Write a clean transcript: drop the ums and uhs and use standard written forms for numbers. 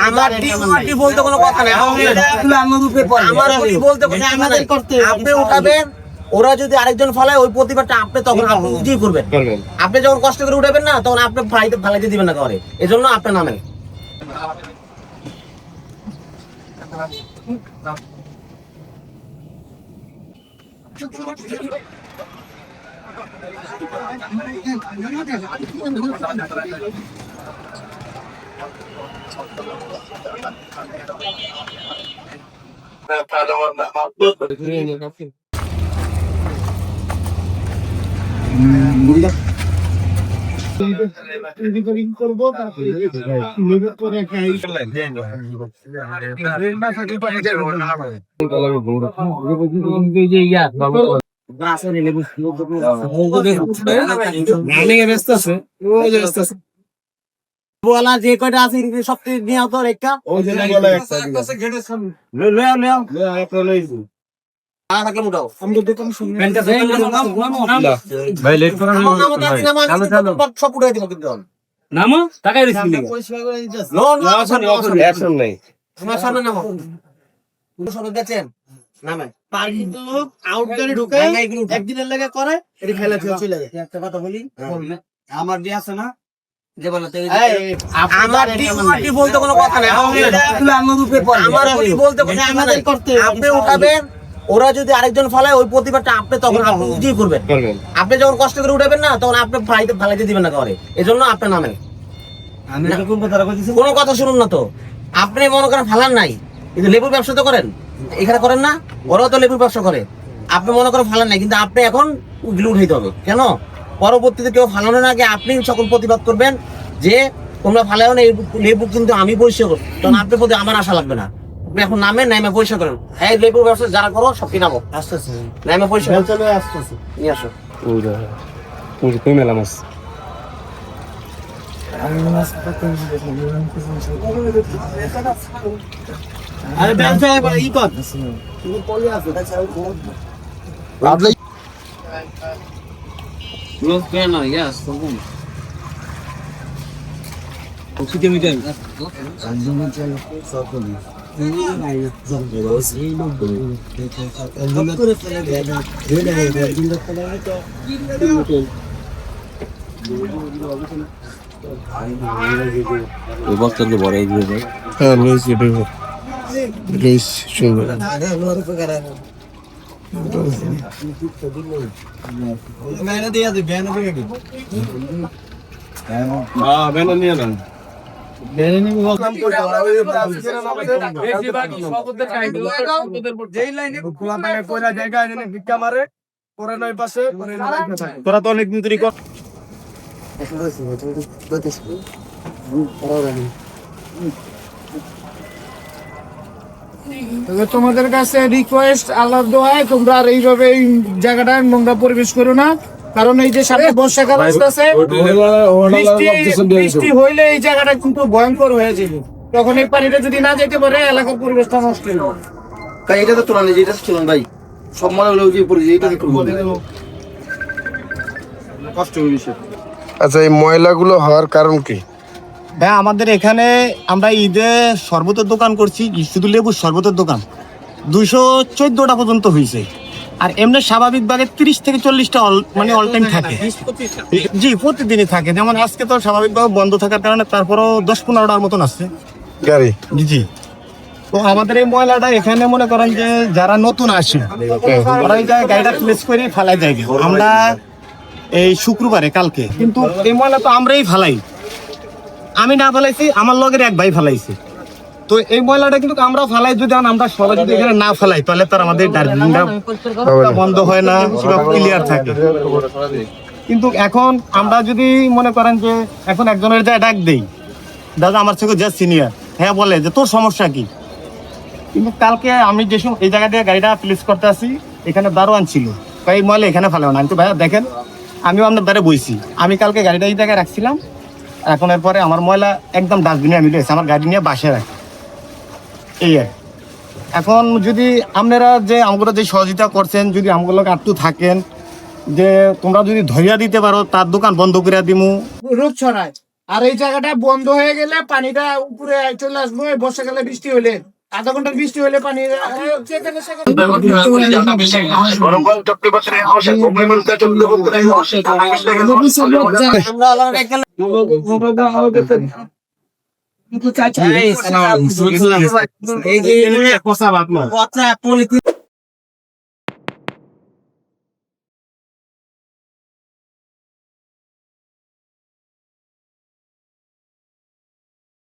আমার ডিউটি বলতে কোনো কথা নেই। আমার ডিউটি বলতে আমাদের করতে আপনি উঠাবেন, ওরা যদি আরেকজন ফলায় ওই প্রতিবাদটা আপনি তখন আপনি নিজেই করবেন। আপনি যখন কষ্ট করে উঠাবেন না তখন আপনি ফালাইতে দিবেন না কাউরে, এজন্য আপনি নামেন। বলা যে কয়টা আছে সব নিয়ে তো একটা সব উঠাই দিব কিন্তু নামো টাকা তোমার সামনে নামো দেখছেন নামে একদিনের লেগে করে এটি ফেলে চলে যায়। একটা কথা বলি, আমার যে আছে না যে বলে আমার ডিউটি বলতে কোনো কথা নেই। আমার ডিউটি বলতে আমাদের করতে আপনি উঠাবেন, ওরা যদি আরেকজন ফলায় ওই প্রতিবাদটা আপনি তখন আপনি নিজেই করবেন। আপনি যখন কষ্ট করে উঠাবেন না তখন আপনি ফালাইতে দিবেন না কাউরে, এজন্য আপনি নামেন। কোনো কথা শুনুন না তো, আপনি মনে করেন ফালান নাই কিন্তু লেবুর ব্যবসা তো করেন, এখানে করেন না, ওরাও তো লেবুর ব্যবসা করে। আপনি মনে করেন ফালান নাই কিন্তু আপনি এখন ওগুলো উঠাইতে হবে কেন? পরবর্তীতে কেউ ফালানোর আগে আপনি সকল প্রতিবাদ করবেন যে তোমরা ফালাও না, লেবু কিন্তু আমি পরিষ্কার করবো, তখন আপনার প্রতি আমার আশা লাগবে না। আপনি এখন নামেন, নামে পরিষ্কার করেন। হ্যাঁ, লেবুর ব্যবসা যারা করো সব কি নামো আস্তে আস্তে নামে পরিষ্কার নিয়ে আসো। মেলা মাছ আরে ব্যবসা ই কর Los pena, yes, según. Poquito mi tiempo. Bastante por ahí, ¿no? Ah, Luis, yo vivo. Luis, yo vivo. मैंने दिया थी बहन को भी हाँ बहन नहीं है ना बहन नहीं वो काम को যেই লাইনে খোলা থাকে কইরা জায়গা এনে ভিক্ষা মারে পরে নয় পাশে পরে তোরা তো অনেক মিত্রি কর তোমাদের কাছে রিকোয়েস্ট, আল্লাহর দোয়ায় তোমরা আর এইভাবে এই জায়গাটায় নোংরা পরিবেশ করো না, কারণ এই যে সামনে বর্ষাকাল আসতেছে, বৃষ্টি হইলে এই জায়গাটা কিন্তু ভয়ঙ্কর হয়ে যাবে। তখন এই পানিটা যদি না যেতে পারে এলাকার পরিবেশটা নষ্ট হয়ে যাবে। তাই এটা তো তোলা নেই, এটা চলুন ভাই সব মনে হলেও যে পরিবেশ এটা কষ্ট হয়েছে। আচ্ছা, এই ময়লাগুলো হওয়ার কারণ কি? হ্যাঁ, আমাদের এখানে আমরা ঈদে শরবতের দোকান করছি, শুধু লেবুর শরবতের দোকান 214টা পর্যন্ত হয়েছে। আর এমনি স্বাভাবিকভাবে 30 থেকে 40টা মানে অল টাইম থাকে। জি, প্রতিদিনই থাকে। যেমন আজকে তো স্বাভাবিকভাবে বন্ধ থাকার কারণে তারপরও 10-15টার মতন আছে গাড়ি। জি, তো আমাদের এই ময়লাটা এখানে মনে করেন যে যারা নতুন আসে ওরা এই গাড়িটা প্লেস করে ফেলাই যায়। আমরা এই শুক্রবারে কালকে কিন্তু এই ময়লা তো আমরাই ফেলাই, আমি না ফেলাইছি, আমার লগের এক ভাই ফেলাইছে। তো এই ময়লাটা কিন্তু আমরা ফেলাই, যদি আমরা সবাই যদি এখানে না ফেলাই তাহলে তার আমাদের ডাস্টবিনটা বন্ধ হয় না, সেটা ক্লিয়ার থাকে। কিন্তু এখন আমরা যদি মনে করেন যে এখন একজনের যা ডাক দেই, দাদা আমার থেকে যা সিনিয়র, হ্যাঁ বলে যে তোর সমস্যা কি, কিন্তু কালকে আমি যে এই জায়গা দিয়ে গাড়িটা প্লেস করতে আসি, এখানে দারোয়ান ছিল, এই ময়লা এখানে ফেলাও না। আমি তো ভাইয়া দেখেন, আমিও আপনার দ্বারে বইছি, আমি কালকে গাড়িটা এই জায়গায় রাখছিলাম, এখন এরপরে আমার ময়লা একদম ডাস্টবিনে আমি রয়েছে, আমার গাড়ি নিয়ে বাসায় রাখি। এই এখন যদি আপনারা যে আমগুলো যে সহযোগিতা করছেন, যদি আমগুলো আটটু থাকেন যে তোমরা যদি ধরিয়া দিতে পারো, তার দোকান বন্ধ করে দিমু। রূপ ছড়ায় আর এই জায়গাটা বন্ধ হয়ে গেলে পানিটা উপরে চলে আসবে, বর্ষাকালে বৃষ্টি হলে আধা ঘন্টার বৃষ্টি হলে পানি যেখানে সেখানে এই যে